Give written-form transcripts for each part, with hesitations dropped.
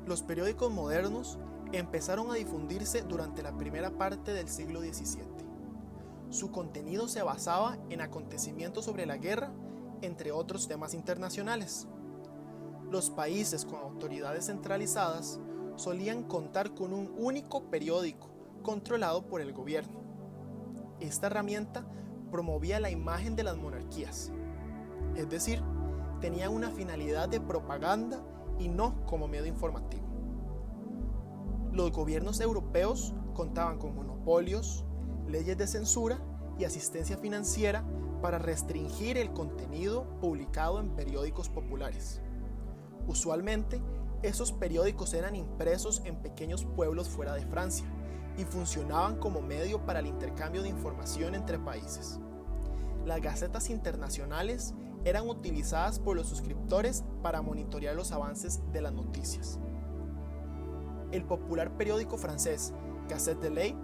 Los periódicos modernos empezaron a difundirse durante la primera parte del siglo XVII. Su contenido se basaba en acontecimientos sobre la guerra, entre otros temas internacionales. Los países con autoridades centralizadas solían contar con un único periódico controlado por el gobierno. Esta herramienta promovía la imagen de las monarquías, es decir, tenía una finalidad de propaganda y no como medio informativo. Los gobiernos europeos contaban con monopolios, leyes de censura y asistencia financiera para restringir el contenido publicado en periódicos populares. Usualmente, esos periódicos eran impresos en pequeños pueblos fuera de Francia y funcionaban como medio para el intercambio de información entre países. Las gacetas internacionales eran utilizadas por los suscriptores para monitorear los avances de las noticias. El popular periódico francés Gazette de l'Œil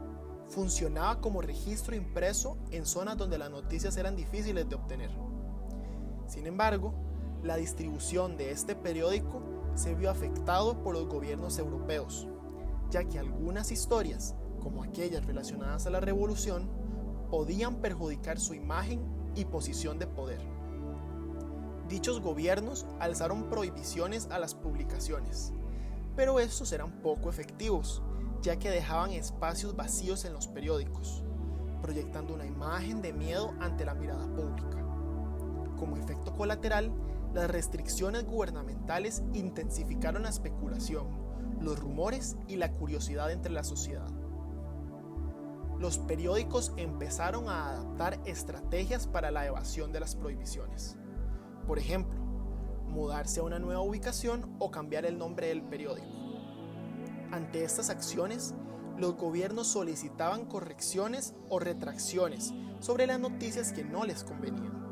funcionaba como registro impreso en zonas donde las noticias eran difíciles de obtener. Sin embargo, la distribución de este periódico se vio afectado por los gobiernos europeos, ya que algunas historias, como aquellas relacionadas a la revolución, podían perjudicar su imagen y posición de poder. Dichos gobiernos alzaron prohibiciones a las publicaciones, pero estos eran poco efectivos, ya que dejaban espacios vacíos en los periódicos, proyectando una imagen de miedo ante la mirada pública. Como efecto colateral, las restricciones gubernamentales intensificaron la especulación, los rumores y la curiosidad entre la sociedad. Los periódicos empezaron a adaptar estrategias para la evasión de las prohibiciones. Por ejemplo, mudarse a una nueva ubicación o cambiar el nombre del periódico. Ante estas acciones, los gobiernos solicitaban correcciones o retracciones sobre las noticias que no les convenían.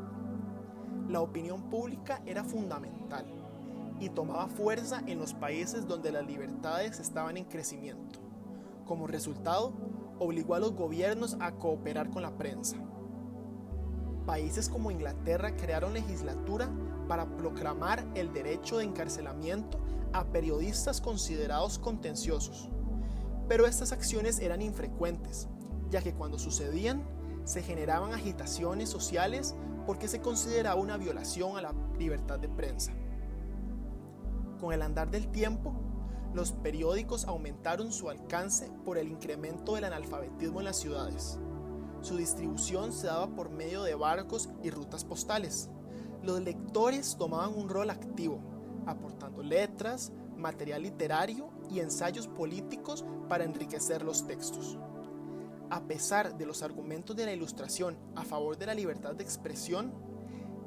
La opinión pública era fundamental y tomaba fuerza en los países donde las libertades estaban en crecimiento. Como resultado, obligó a los gobiernos a cooperar con la prensa. Países como Inglaterra crearon legislatura para proclamar el derecho de encarcelamiento a periodistas considerados contenciosos. Pero estas acciones eran infrecuentes, ya que cuando sucedían, se generaban agitaciones sociales porque se consideraba una violación a la libertad de prensa. Con el andar del tiempo, los periódicos aumentaron su alcance por el incremento del analfabetismo en las ciudades. Su distribución se daba por medio de barcos y rutas postales. Los lectores tomaban un rol activo, aportando letras, material literario y ensayos políticos para enriquecer los textos. A pesar de los argumentos de la Ilustración a favor de la libertad de expresión,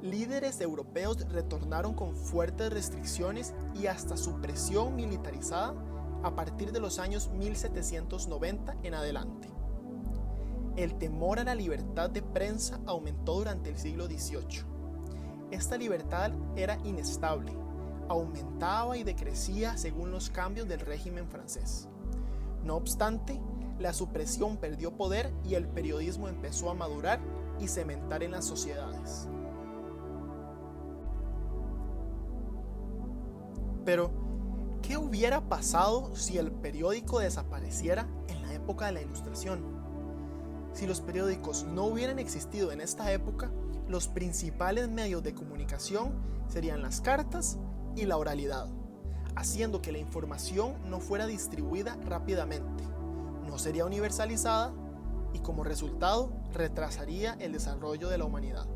líderes europeos retornaron con fuertes restricciones y hasta supresión militarizada a partir de los años 1790 en adelante. El temor a la libertad de prensa aumentó durante el siglo XVIII. Esta libertad era inestable, aumentaba y decrecía según los cambios del régimen francés. No obstante, la supresión perdió poder y el periodismo empezó a madurar y cementar en las sociedades. Pero, ¿qué hubiera pasado si el periódico desapareciera en la época de la Ilustración? Si los periódicos no hubieran existido en esta época, los principales medios de comunicación serían las cartas y la oralidad, haciendo que la información no fuera distribuida rápidamente, no sería universalizada y como resultado retrasaría el desarrollo de la humanidad.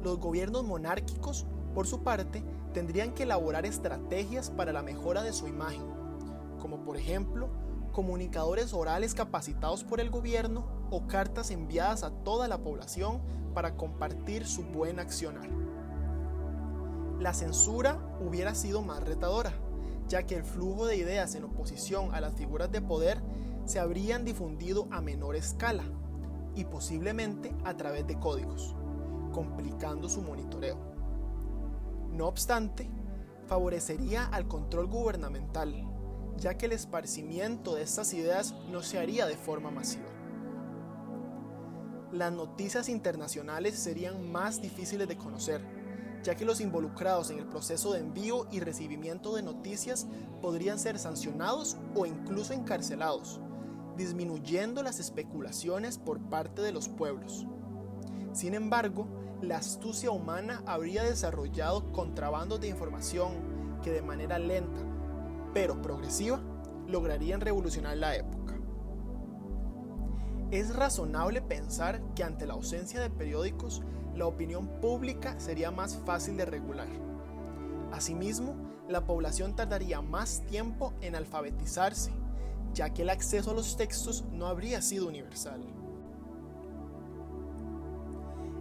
Los gobiernos monárquicos, por su parte, tendrían que elaborar estrategias para la mejora de su imagen, como por ejemplo, comunicadores orales capacitados por el gobierno o cartas enviadas a toda la población para compartir su buen accionar. La censura hubiera sido más retadora, ya que el flujo de ideas en oposición a las figuras de poder se habrían difundido a menor escala y posiblemente a través de códigos, complicando su monitoreo. No obstante, favorecería al control gubernamental, ya que el esparcimiento de estas ideas no se haría de forma masiva. Las noticias internacionales serían más difíciles de conocer, ya que los involucrados en el proceso de envío y recibimiento de noticias podrían ser sancionados o incluso encarcelados, disminuyendo las especulaciones por parte de los pueblos. Sin embargo, la astucia humana habría desarrollado contrabandos de información que de manera lenta, pero progresiva, lograrían revolucionar la época. Es razonable pensar que ante la ausencia de periódicos, la opinión pública sería más fácil de regular. Asimismo, la población tardaría más tiempo en alfabetizarse, ya que el acceso a los textos no habría sido universal.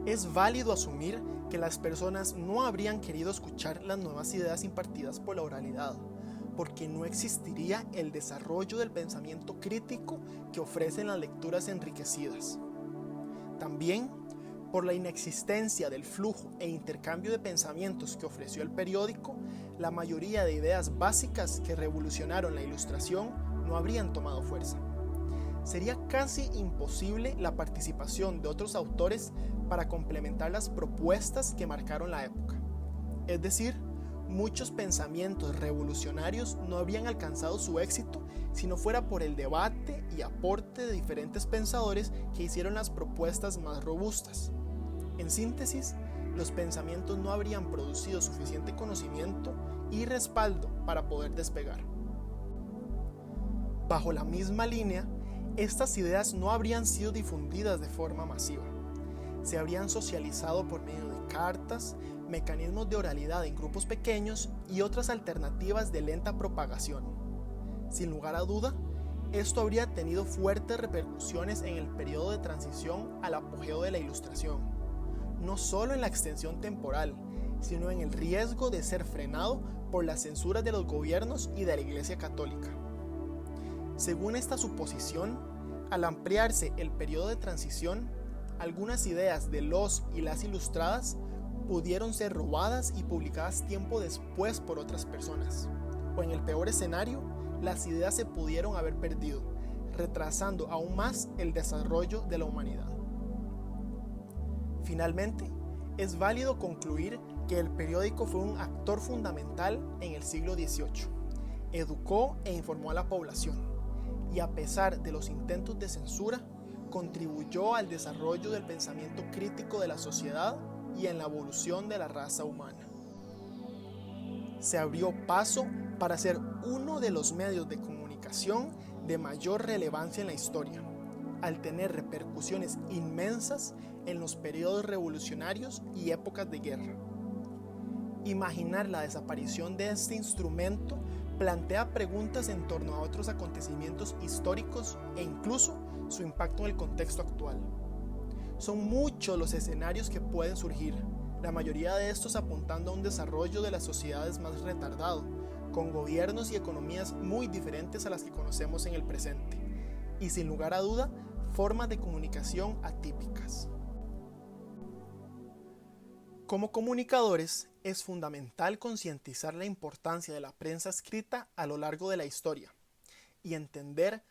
Es válido asumir que las personas no habrían querido escuchar las nuevas ideas impartidas por la oralidad, porque no existiría el desarrollo del pensamiento crítico que ofrecen las lecturas enriquecidas. También, por la inexistencia del flujo e intercambio de pensamientos que ofreció el periódico, la mayoría de ideas básicas que revolucionaron la Ilustración no habrían tomado fuerza. Sería casi imposible la participación de otros autores para complementar las propuestas que marcaron la época. Es decir, muchos pensamientos revolucionarios no habrían alcanzado su éxito si no fuera por el debate y aporte de diferentes pensadores que hicieron las propuestas más robustas. En síntesis, los pensamientos no habrían producido suficiente conocimiento y respaldo para poder despegar. Bajo la misma línea, estas ideas no habrían sido difundidas de forma masiva. Se habrían socializado por medio de cartas, mecanismos de oralidad en grupos pequeños y otras alternativas de lenta propagación. Sin lugar a duda, esto habría tenido fuertes repercusiones en el periodo de transición al apogeo de la Ilustración, no solo en la extensión temporal, sino en el riesgo de ser frenado por las censuras de los gobiernos y de la Iglesia Católica. Según esta suposición, al ampliarse el periodo de transición, algunas ideas de los y las ilustradas pudieron ser robadas y publicadas tiempo después por otras personas. O en el peor escenario, las ideas se pudieron haber perdido, retrasando aún más el desarrollo de la humanidad. Finalmente, es válido concluir que el periódico fue un actor fundamental en el siglo XVIII. Educó e informó a la población, y a pesar de los intentos de censura, contribuyó al desarrollo del pensamiento crítico de la sociedad y en la evolución de la raza humana. Se abrió paso para ser uno de los medios de comunicación de mayor relevancia en la historia, al tener repercusiones inmensas en los periodos revolucionarios y épocas de guerra. Imaginar la desaparición de este instrumento plantea preguntas en torno a otros acontecimientos históricos e incluso su impacto en el contexto actual. Son muchos los escenarios que pueden surgir, la mayoría de estos apuntando a un desarrollo de las sociedades más retardado, con gobiernos y economías muy diferentes a las que conocemos en el presente, y sin lugar a duda, formas de comunicación atípicas. Como comunicadores, es fundamental concientizar la importancia de la prensa escrita a lo largo de la historia y entender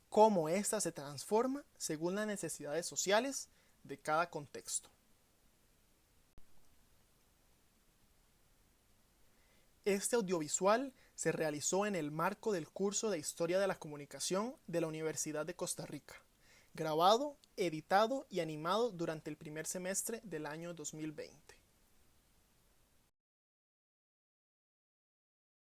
cómo ésta se transforma según las necesidades sociales de cada contexto. Este audiovisual se realizó en el marco del curso de Historia de la Comunicación de la Universidad de Costa Rica, grabado, editado y animado durante el primer semestre del año 2020.